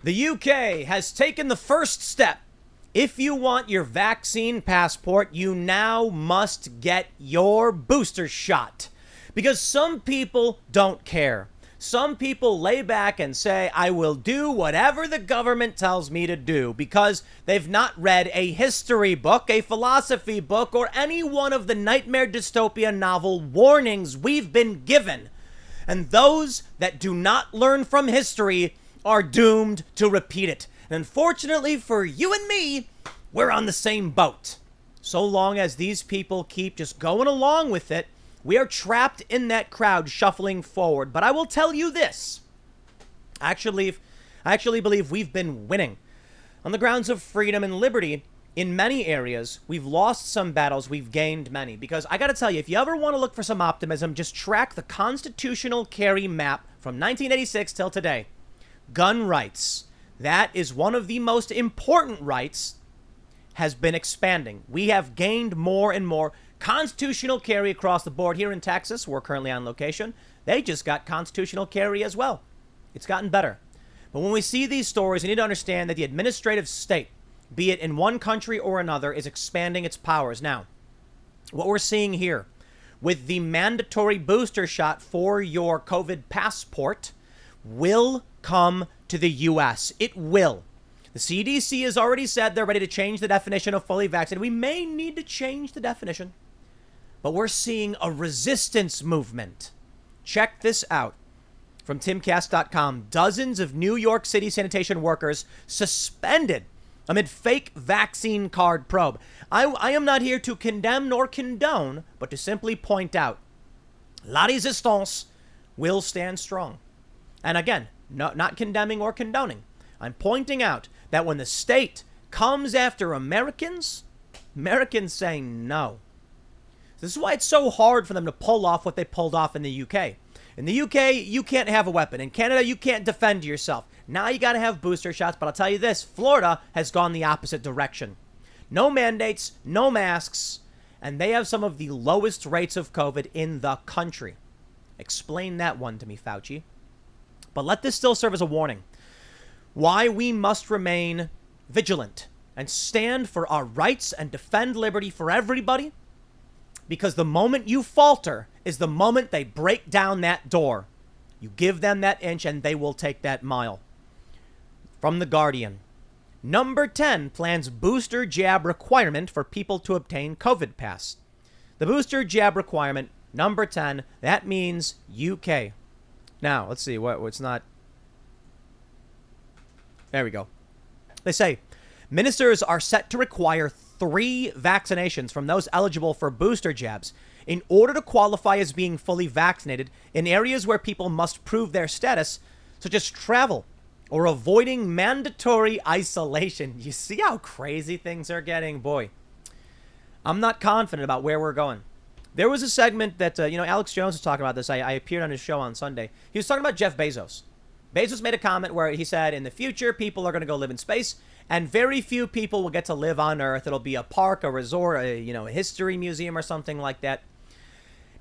The UK has taken the first step. If you want your vaccine passport, you now must get your booster shot. Because some people don't care. Some people lay back and say, I will do whatever the government tells me to do, because they've not read a history book, a philosophy book, or any one of the nightmare dystopia novel warnings we've been given. And those that do not learn from history are doomed to repeat it. And unfortunately for you and me, we're on the same boat. So long as these people keep just going along with it, we are trapped in that crowd shuffling forward. But I will tell you this. I actually believe we've been winning. On the grounds of freedom and liberty, in many areas, we've lost some battles, we've gained many. Because I gotta tell you, if you ever want to look for some optimism, just track the constitutional carry map from 1986 till today. Gun rights. That is one of the most important rights, has been expanding. We have gained more and more constitutional carry across the board. Here in Texas, we're currently on location. They just got constitutional carry as well. It's gotten better. But when we see these stories, you need to understand that the administrative state, be it in one country or another, is expanding its powers. Now, what we're seeing here with the mandatory booster shot for your COVID passport will come to the U.S. It will. The CDC has already said they're ready to change the definition of fully vaccinated. We may need to change the definition, but we're seeing a resistance movement. Check this out from timcast.com. Dozens of New York City sanitation workers suspended amid fake vaccine card probe. I am not here to condemn nor condone, but to simply point out, la resistance will stand strong. And again, not condemning or condoning. I'm pointing out that when the state comes after Americans, Americans say no. This is why it's so hard for them to pull off what they pulled off in the UK. In the UK, you can't have a weapon. In Canada, you can't defend yourself. Now you got to have booster shots. But I'll tell you this, Florida has gone the opposite direction. No mandates, no masks, and they have some of the lowest rates of COVID in the country. Explain that one to me, Fauci. But let this still serve as a warning. Why we must remain vigilant and stand for our rights and defend liberty for everybody. Because the moment you falter is the moment they break down that door. You give them that inch and they will take that mile. From The Guardian. Number 10 plans booster jab requirement for people to obtain COVID pass. The booster jab requirement, number 10, that means UK. Now, let's see, what's not... There we go. They say, ministers are set to require 3 vaccinations from those eligible for booster jabs in order to qualify as being fully vaccinated in areas where people must prove their status, such as travel or avoiding mandatory isolation. You see how crazy things are getting? Boy, I'm not confident about where we're going. There was a segment that, Alex Jones was talking about this. I appeared on his show on Sunday. He was talking about Jeff Bezos. Bezos made a comment where he said, in the future, people are going to go live in space, and very few people will get to live on Earth. It'll be a park, a resort, a history museum or something like that.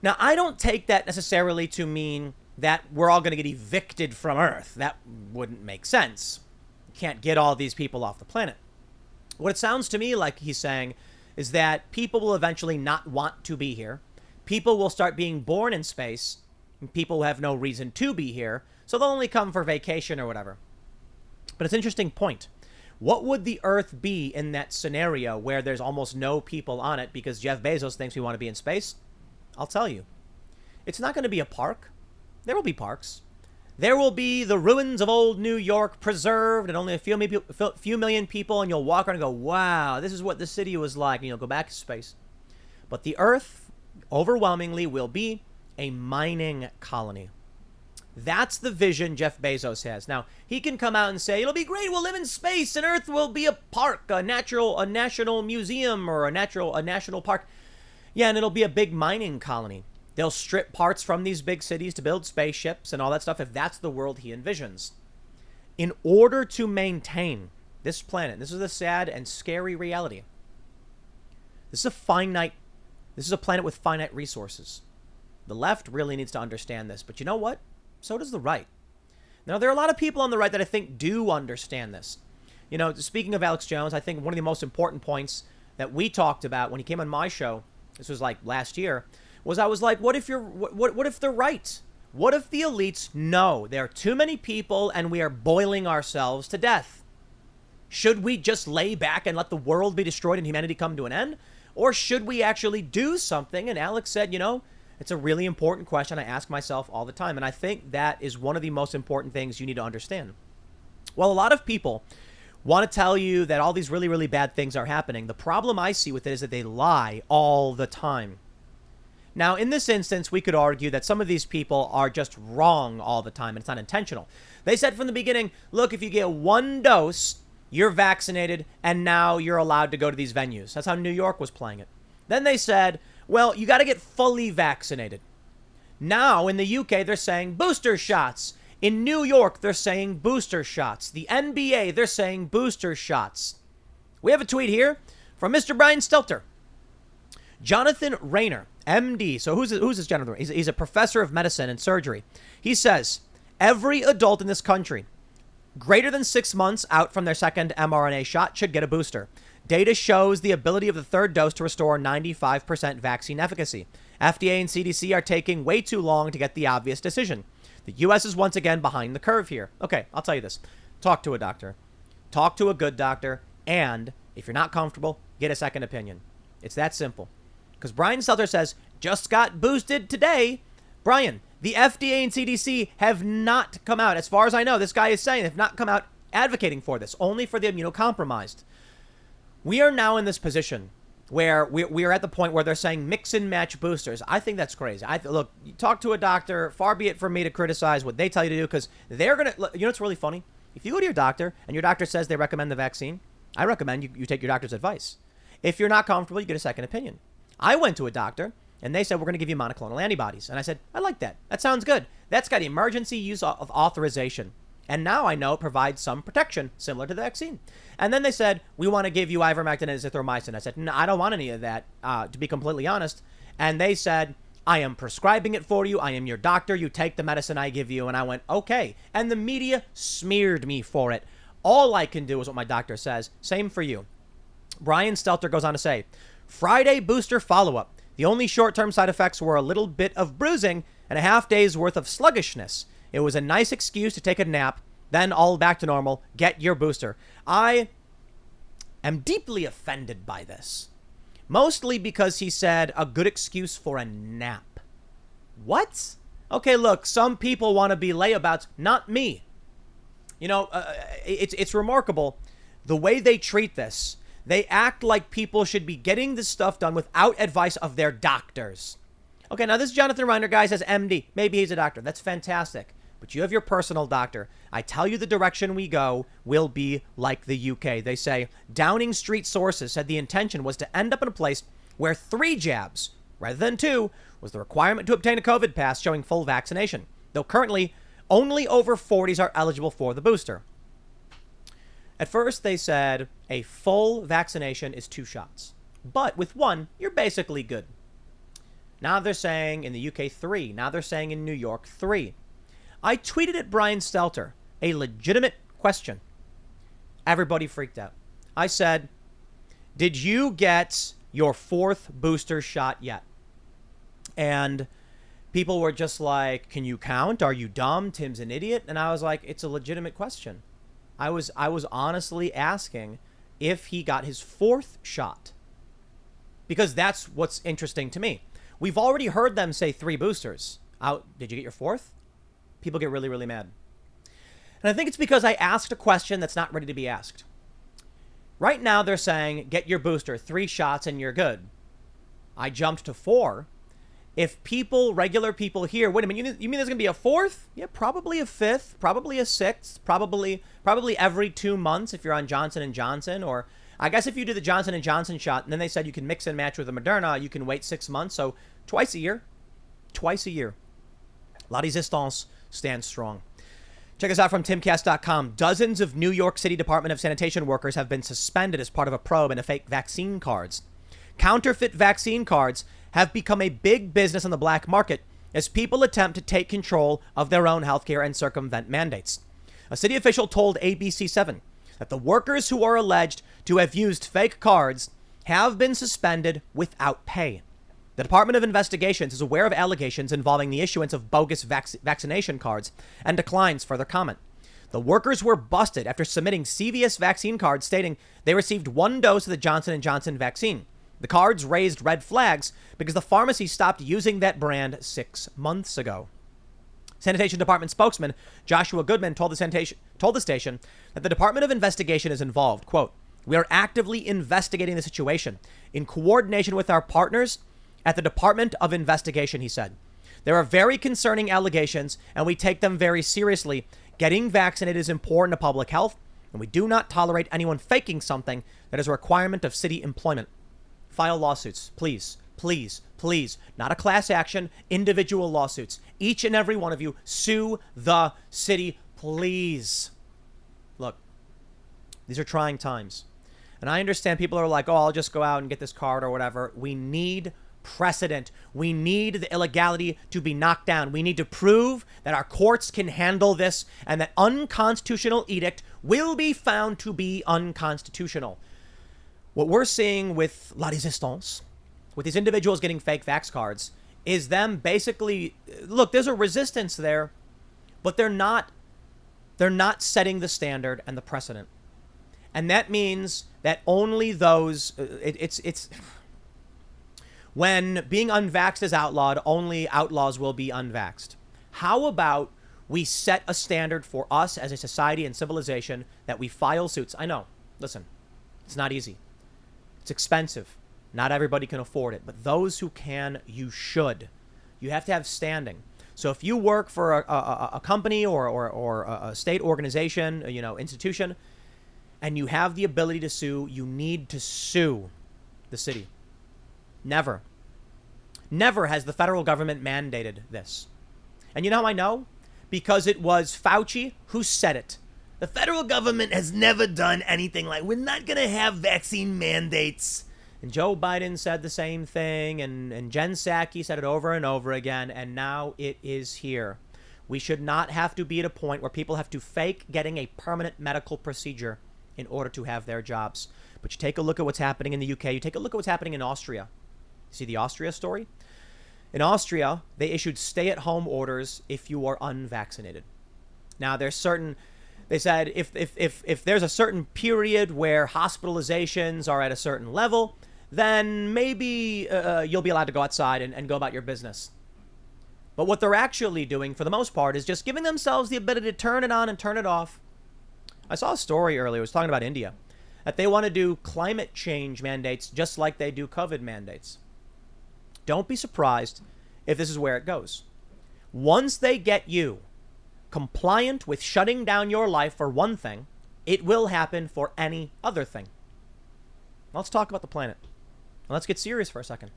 Now, I don't take that necessarily to mean that we're all going to get evicted from Earth. That wouldn't make sense. You can't get all these people off the planet. What it sounds to me like he's saying is that people will eventually not want to be here. People will start being born in space, and people have no reason to be here, so they'll only come for vacation or whatever. But it's an interesting point. What would the Earth be in that scenario where there's almost no people on it because Jeff Bezos thinks we want to be in space? I'll tell you. It's not going to be a park. There will be parks. There will be the ruins of old New York preserved and only a few million people, and you'll walk around and go, wow, this is what the city was like, and you'll go back to space. But the Earth, overwhelmingly, will be a mining colony. That's the vision Jeff Bezos has. Now, he can come out and say, it'll be great, we'll live in space, and Earth will be a park, a national museum, or a national park. Yeah, and it'll be a big mining colony. They'll strip parts from these big cities to build spaceships and all that stuff, if that's the world he envisions. In order to maintain this planet, this is the sad and scary reality. This is a planet with finite resources. The left really needs to understand this, but you know what? So does the right. Now, there are a lot of people on the right that I think do understand this. Speaking of Alex Jones, I think one of the most important points that we talked about when he came on my show, this was like last year, was I was like, what if they're right? What if the elites know there are too many people and we are boiling ourselves to death? Should we just lay back and let the world be destroyed and humanity come to an end? Or should we actually do something? And Alex said, it's a really important question I ask myself all the time. And I think that is one of the most important things you need to understand. Well, a lot of people want to tell you that all these really, really bad things are happening. The problem I see with it is that they lie all the time. Now, in this instance, we could argue that some of these people are just wrong all the time, and it's not intentional. They said from the beginning, look, if you get one dose, you're vaccinated, and now you're allowed to go to these venues. That's how New York was playing it. Then they said, well, you got to get fully vaccinated. Now, in the UK, they're saying booster shots. In New York, they're saying booster shots. The NBA, they're saying booster shots. We have a tweet here from Mr. Brian Stelter. Jonathan Rayner, MD. So who's this Jonathan? He's a professor of medicine and surgery. He says, every adult in this country greater than 6 months out from their second mRNA shot should get a booster. Data shows the ability of the third dose to restore 95% vaccine efficacy. FDA and CDC are taking way too long to get the obvious decision. The U.S. is once again behind the curve here. Okay, I'll tell you this. Talk to a doctor. Talk to a good doctor. And if you're not comfortable, get a second opinion. It's that simple. Because Brian Stelter says, just got boosted today. Brian, the FDA and CDC have not come out. As far as I know, this guy is saying have not come out advocating for this, only for the immunocompromised. We are now in this position where we are at the point where they're saying mix and match boosters. I think that's crazy. Look, you talk to a doctor. Far be it from me to criticize what they tell you to do, because they're going to, what's really funny? If you go to your doctor and your doctor says they recommend the vaccine, I recommend you take your doctor's advice. If you're not comfortable, you get a second opinion. I went to a doctor and they said, we're going to give you monoclonal antibodies. And I said, I like that. That sounds good. That's got emergency use of authorization. And now I know it provides some protection similar to the vaccine. And then they said, we want to give you ivermectin and azithromycin. I said, no, I don't want any of that, to be completely honest. And they said, I am prescribing it for you. I am your doctor. You take the medicine I give you. And I went, okay. And the media smeared me for it. All I can do is what my doctor says. Same for you. Brian Stelter goes on to say, Friday booster follow-up. The only short-term side effects were a little bit of bruising and a half day's worth of sluggishness. It was a nice excuse to take a nap, then all back to normal. Get your booster. I am deeply offended by this. Mostly because he said a good excuse for a nap. What? Okay, look, some people want to be layabouts, not me. It's remarkable the way they treat this. They act like people should be getting this stuff done without advice of their doctors. Okay, now this Jonathan Reiner guy says MD. Maybe he's a doctor. That's fantastic. But you have your personal doctor. I tell you the direction we go will be like the UK. They say Downing Street sources said the intention was to end up in a place where 3 jabs, rather than 2, was the requirement to obtain a COVID pass showing full vaccination. Though currently, only over 40s are eligible for the booster. At first, they said a full vaccination is 2 shots. But with 1, you're basically good. Now they're saying in the UK 3. Now they're saying in New York 3. I tweeted at Brian Stelter a legitimate question. Everybody freaked out. I said, did you get your 4th booster shot yet? And people were just like, can you count? Are you dumb? Tim's an idiot. And I was like, it's a legitimate question. I was honestly asking if he got his 4th shot. Because that's what's interesting to me. We've already heard them say 3 boosters. Did you get your 4th? People get really, really mad. And I think it's because I asked a question that's not ready to be asked. Right now, they're saying, get your booster, 3 shots, and you're good. I jumped to 4. If regular people here, wait a minute, you mean there's going to be a 4th? Yeah, probably a 5th, probably a 6th, probably every 2 months if you're on Johnson & Johnson. Or I guess if you do the Johnson & Johnson shot, and then they said you can mix and match with the Moderna, you can wait 6 months. So twice a year. La Resistance stands strong. Check us out from timcast.com. Dozens of New York City Department of Sanitation workers have been suspended as part of a probe into fake vaccine cards. Counterfeit vaccine cards have become a big business on the black market, as people attempt to take control of their own healthcare and circumvent mandates. A city official told ABC7 that the workers who are alleged to have used fake cards have been suspended without pay. The Department of Investigations is aware of allegations involving the issuance of bogus vaccination cards and declines further comment. The workers were busted after submitting CVS vaccine cards stating they received one dose of the Johnson & Johnson vaccine. The cards raised red flags because the pharmacy stopped using that brand 6 months ago. Sanitation Department spokesman Joshua Goodman told the station that the Department of Investigation is involved. Quote, "We are actively investigating the situation in coordination with our partners at the Department of Investigation," he said. "There are very concerning allegations and we take them very seriously. Getting vaccinated is important to public health, and we do not tolerate anyone faking something that is a requirement of city employment. File lawsuits, please, please, please. Not a class action, individual lawsuits. Each and every one of you, sue the city, please." Look, these are trying times. And I understand people are like, oh, I'll just go out and get this card or whatever. We need precedent. We need the illegality to be knocked down. We need to prove that our courts can handle this and that unconstitutional edict will be found to be unconstitutional. What we're seeing with La Resistance, with these individuals getting fake vax cards, is them basically, look, there's a resistance there, but they're not setting the standard and the precedent. And that means that only those, it's when being unvaxxed is outlawed, only outlaws will be unvaxxed. How about we set a standard for us as a society and civilization that we file suits? I know, listen, it's not easy. It's expensive. Not everybody can afford it, but those who can, you should. You have to have standing. So if you work for a company or a state organization, institution, and you have the ability to sue, you need to sue the city. Never has the federal government mandated this. And you know how I know? Because it was Fauci who said it. The federal government has never done anything like, we're not going to have vaccine mandates. And Joe Biden said the same thing, and Jen Psaki said it over and over again, and now it is here. We should not have to be at a point where people have to fake getting a permanent medical procedure in order to have their jobs. But you take a look at what's happening in the UK. You take a look at what's happening in Austria. See the Austria story? In Austria, they issued stay-at-home orders if you are unvaccinated. Now, there's certain... They said if there's a certain period where hospitalizations are at a certain level, then maybe you'll be allowed to go outside and go about your business. But what they're actually doing, for the most part, is just giving themselves the ability to turn it on and turn it off. I saw a story earlier. It was talking about India, that they want to do climate change mandates just like they do COVID mandates. Don't be surprised if this is where it goes. Once they get you compliant with shutting down your life for one thing, it will happen for any other thing. Let's talk about the planet. Let's get serious for a second.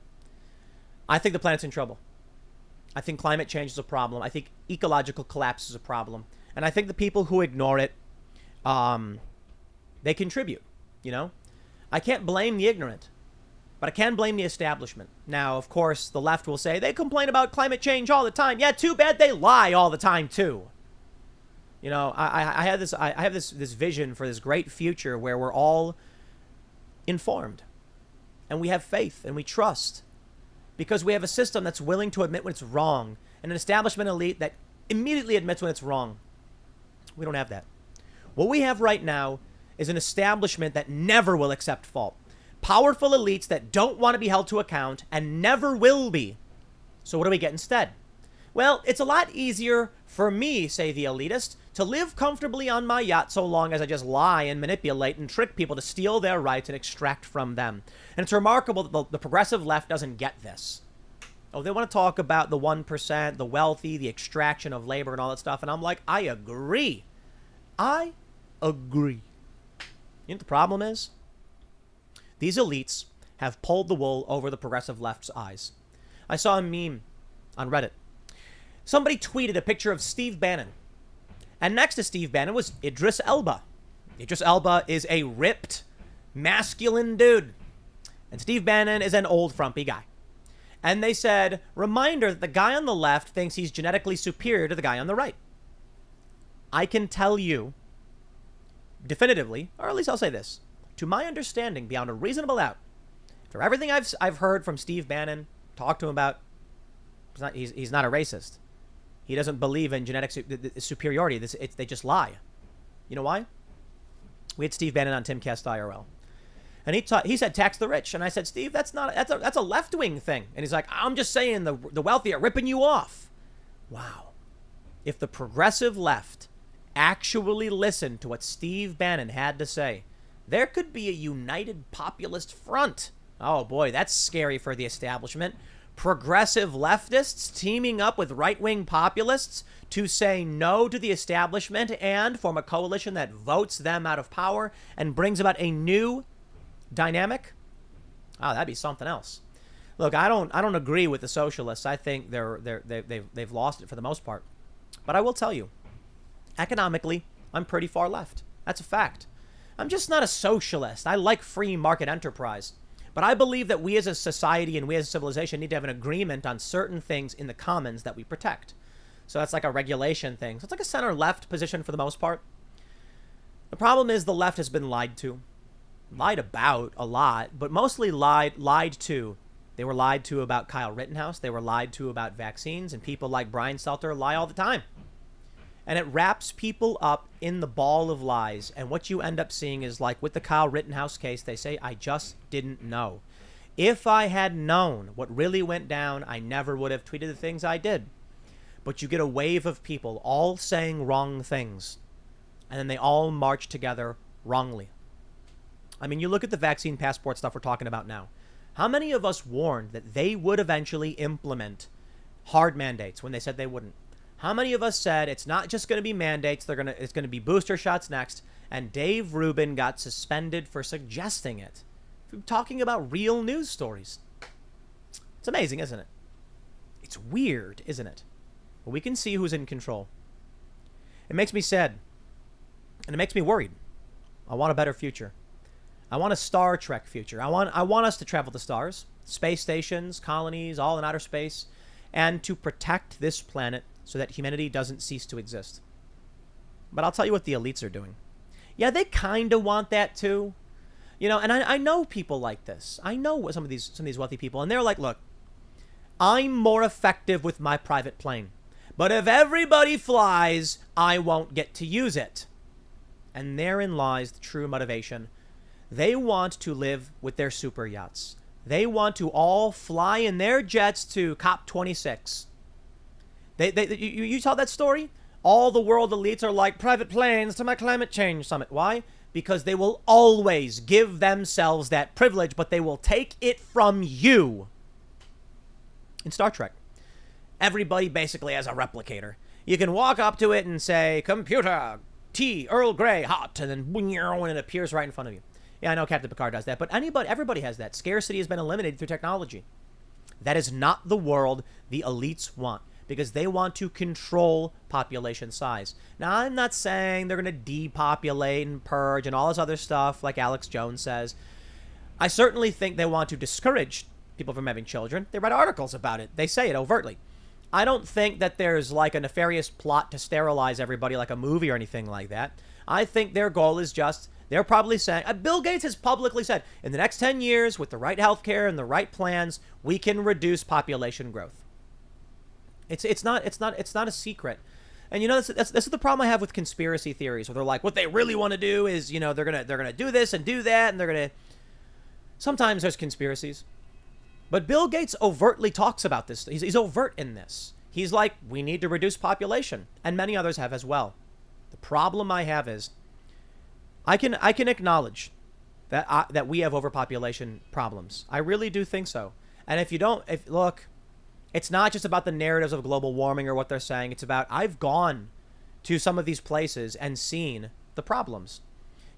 I think the planet's in trouble. I think climate change is a problem. I think ecological collapse is a problem. And I think the people who ignore it, they contribute, I can't blame the ignorant, but I can blame the establishment. Now, of course, the left will say they complain about climate change all the time. Yeah, too bad they lie all the time, too. I have this vision for this great future where we're all informed and we have faith and we trust because we have a system that's willing to admit when it's wrong and an establishment elite that immediately admits when it's wrong. We don't have that. What we have right now is an establishment that never will accept fault. Powerful elites that don't want to be held to account and never will be. So what do we get instead? Well, it's a lot easier for me, say the elitist, to live comfortably on my yacht so long as I just lie and manipulate and trick people to steal their rights and extract from them. And it's remarkable that the progressive left doesn't get this. Oh, they want to talk about the 1%, the wealthy, the extraction of labor and all that stuff. And I'm like, I agree. I agree. You know what the problem is? These elites have pulled the wool over the progressive left's eyes. I saw a meme on Reddit. Somebody tweeted a picture of Steve Bannon. And next to Steve Bannon was Idris Elba. Idris Elba is a ripped, masculine dude. And Steve Bannon is an old, frumpy guy. And they said, reminder that the guy on the left thinks he's genetically superior to the guy on the right. I can tell you definitively, or at least I'll say this, to my understanding, beyond a reasonable doubt, for everything I've heard from Steve Bannon, talked to him about, he's not a racist. He doesn't believe in genetic superiority. They just lie. You know why? We had Steve Bannon on Timcast IRL. And he said tax the rich. And I said, Steve, that's a left-wing thing. And he's like, I'm just saying the wealthy are ripping you off. Wow. If the progressive left actually listened to what Steve Bannon had to say, there could be a united populist front. Oh boy, that's scary for the establishment. Progressive leftists teaming up with right-wing populists to say no to the establishment and form a coalition that votes them out of power and brings about a new dynamic. Oh, that'd be something else. Look, I don't agree with the socialists. I think they've lost it for the most part. But I will tell you, economically, I'm pretty far left. That's a fact. I'm just not a socialist. I like free market enterprise. But I believe that we as a society and we as a civilization need to have an agreement on certain things in the commons that we protect. So that's like a regulation thing. So it's like a center-left position for the most part. The problem is the left has been lied to. Lied about a lot, but mostly lied to. They were lied to about Kyle Rittenhouse. They were lied to about vaccines, and people like Brian Stelter lie all the time. And it wraps people up in the ball of lies. And what you end up seeing is like with the Kyle Rittenhouse case, they say, I just didn't know. If I had known what really went down, I never would have tweeted the things I did. But you get a wave of people all saying wrong things. And then they all march together wrongly. I mean, you look at the vaccine passport stuff we're talking about now. How many of us warned that they would eventually implement hard mandates when they said they wouldn't? How many of us said it's not just going to be mandates, it's going to be booster shots next, and Dave Rubin got suspended for suggesting it? We're talking about real news stories. It's amazing, isn't it? It's weird, isn't it? But we can see who's in control. It makes me sad, and it makes me worried. I want a better future. I want a Star Trek future. I want us to travel to stars, space stations, colonies, all in outer space, and to protect this planet so that humanity doesn't cease to exist. But I'll tell you what the elites are doing. Yeah, they kind of want that too. You know, and I know people like this. I know some of these wealthy people, and they're like, look, I'm more effective with my private plane. But if everybody flies, I won't get to use it. And therein lies the true motivation. They want to live with their super yachts. They want to all fly in their jets to COP26. You tell that story? All the world elites are like private planes to my climate change summit. Why? Because they will always give themselves that privilege, but they will take it from you. In Star Trek, everybody basically has a replicator. You can walk up to it and say, computer, tea, Earl Grey, hot, and then when it appears right in front of you. Yeah, I know Captain Picard does that, but everybody has that. Scarcity has been eliminated through technology. That is not the world the elites want, because they want to control population size. Now, I'm not saying they're going to depopulate and purge and all this other stuff like Alex Jones says. I certainly think they want to discourage people from having children. They write articles about it. They say it overtly. I don't think that there's like a nefarious plot to sterilize everybody like a movie or anything like that. I think their goal is just, they're probably saying, Bill Gates has publicly said, in the next 10 years, with the right healthcare and the right plans, we can reduce population growth. It's not a secret. And you know, this is the problem I have with conspiracy theories, where they're like, what they really want to do is, you know, they're gonna do this and do that, and they're gonna. Sometimes there's conspiracies, but Bill Gates overtly talks about this. He's overt in this. He's like, we need to reduce population, and many others have as well. The problem I have is, I can acknowledge that we have overpopulation problems. I really do think so. And look, it's not just about the narratives of global warming or what they're saying. It's about, I've gone to some of these places and seen the problems.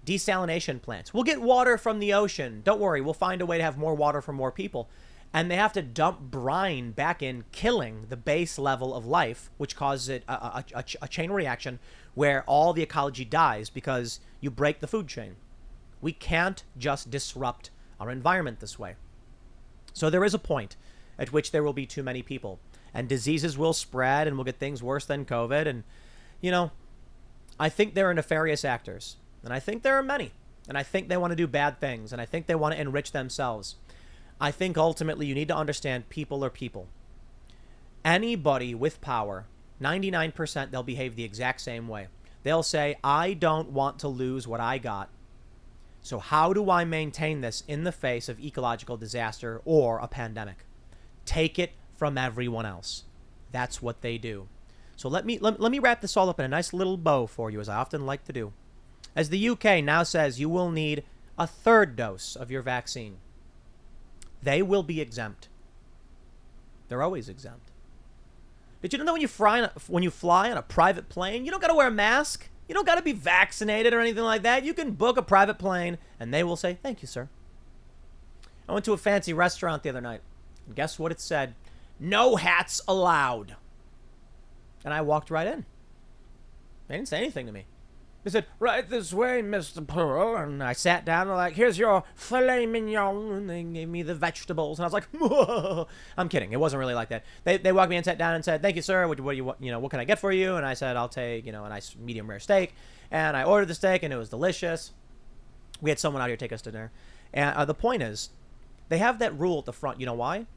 Desalination plants. We'll get water from the ocean. Don't worry, we'll find a way to have more water for more people. And they have to dump brine back in, killing the base level of life, which causes it a chain reaction where all the ecology dies because you break the food chain. We can't just disrupt our environment this way. So there is a point. at which there will be too many people. And diseases will spread and we'll get things worse than COVID. And, you know, I think there are nefarious actors. And I think there are many. And I think they want to do bad things. And I think they want to enrich themselves. I think ultimately you need to understand people are people. Anybody with power, 99%, they'll behave the exact same way. They'll say, I don't want to lose what I got. So how do I maintain this in the face of ecological disaster or a pandemic? Take it from everyone else. That's what they do. So let me wrap this all up in a nice little bow for you, as I often like to do. As the UK now says, you will need a third dose of your vaccine. They will be exempt. They're always exempt. Did you know that when you fly on a private plane, you don't got to wear a mask? You don't got to be vaccinated or anything like that. You can book a private plane, and they will say, thank you, sir. I went to a fancy restaurant the other night, and guess what it said? No hats allowed. And I walked right in. They didn't say anything to me. They said, right this way, Mr. Pearl. And I sat down and they're like, here's your filet mignon. And they gave me the vegetables. And I was like, whoa. I'm kidding. It wasn't really like that. They walked me and sat down and said, thank you, sir. What do what can I get for you? And I said, I'll take, a nice medium rare steak. And I ordered the steak and it was delicious. We had someone out here take us to dinner. And the point is, they have that rule at the front. You know why?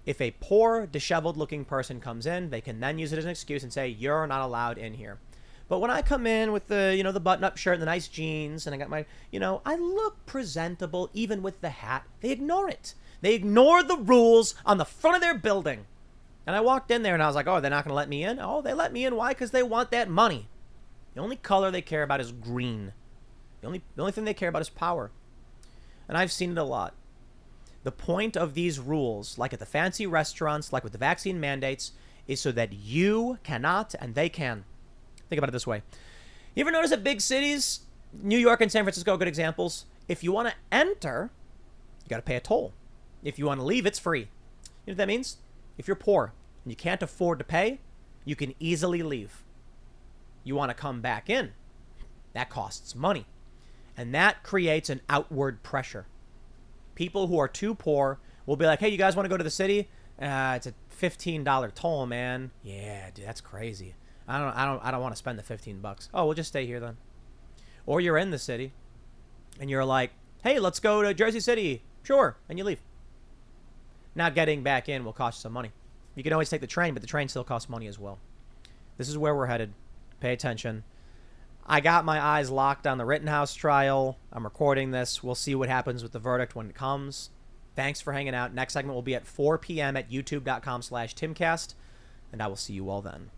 If a poor, disheveled looking person comes in, they can then use it as an excuse and say, you're not allowed in here. But when I come in with the, the button-up shirt and the nice jeans, and I got my, I look presentable even with the hat, they ignore it. They ignore the rules on the front of their building. And I walked in there and I was like, oh, they're not going to let me in? Oh, they let me in. Why? Because they want that money. The only color they care about is green. The only thing they care about is power. And I've seen it a lot. The point of these rules, like at the fancy restaurants, like with the vaccine mandates, is so that you cannot and they can. Think about it this way. You ever notice that big cities, New York and San Francisco are good examples? If you want to enter, you got to pay a toll. If you want to leave, it's free. You know what that means? If you're poor and you can't afford to pay, you can easily leave. You want to come back in, that costs money. And that creates an outward pressure. People who are too poor will be like, hey, you guys want to go to the city? It's a $15 toll, man. Yeah, dude, that's crazy. I don't want to spend the $15. Oh, we'll just stay here then. Or you're in the city and you're like, hey, let's go to Jersey City. Sure. And you leave. Now getting back in will cost you some money. You can always take the train, but the train still costs money as well. This is where we're headed. Pay attention. I got my eyes locked on the Rittenhouse trial. I'm recording this. We'll see what happens with the verdict when it comes. Thanks for hanging out. Next segment will be at 4 p.m. at youtube.com/Timcast. And I will see you all then.